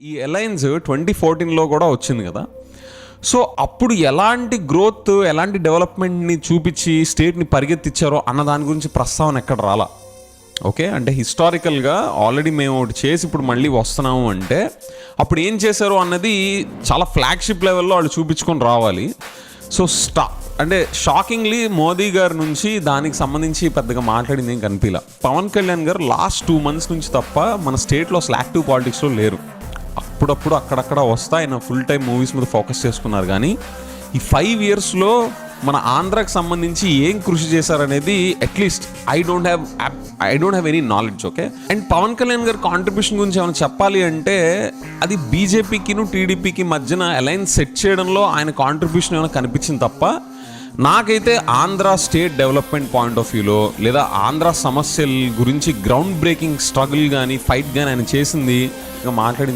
ఈ అలయన్స్ 2014లో కూడా వచ్చింది కదా. సో అప్పుడు ఎలాంటి గ్రోత్, ఎలాంటి డెవలప్మెంట్ని చూపించి స్టేట్ని పరిగెత్తిచ్చారో అన్న దాని గురించి ప్రస్తావన ఎక్కడ రాలా. ఓకే, అంటే హిస్టారికల్గా ఆల్రెడీ మేము ఒకటి చేసి ఇప్పుడు మళ్ళీ వస్తున్నాము అంటే అప్పుడు ఏం చేశారు అన్నది చాలా ఫ్లాగ్షిప్ లెవెల్లో వాళ్ళు చూపించుకొని రావాలి. సో అంటే షాకింగ్లీ మోదీ గారి నుంచి దానికి సంబంధించి పెద్దగా మాట్లాడింది ఏం కనిపించలే. పవన్ కళ్యాణ్ గారు లాస్ట్ 2 months నుంచి తప్ప మన స్టేట్లో అసలు యాక్టివ్ పాలిటిక్స్లో లేరు. అప్పుడప్పుడు అక్కడక్కడ వస్తా ఆయన ఫుల్ టైం మూవీస్ మీద ఫోకస్ చేసుకున్నారు. కానీ ఈ 5 yearsలో మన ఆంధ్రాకి సంబంధించి ఏం కృషి చేశారనేది at least I don't have any knowledge. Okay, and Pavan Kalyan గారి కాంట్రిబ్యూషన్ గురించి ఏమైనా చెప్పాలి అంటే అది బీజేపీకిను టీడీపీకి మధ్యన అలయన్స్ సెట్ చేయడంలో ఆయన కాంట్రిబ్యూషన్ ఏమైనా కనిపించింది తప్ప నాకైతే Andhra state development point of వ్యూలో లేదా ఆంధ్ర సమస్యల గురించి గ్రౌండ్ బ్రేకింగ్ స్ట్రగుల్ కానీ ఫైట్ కానీ ఆయన చేసింది మాట్లాడింది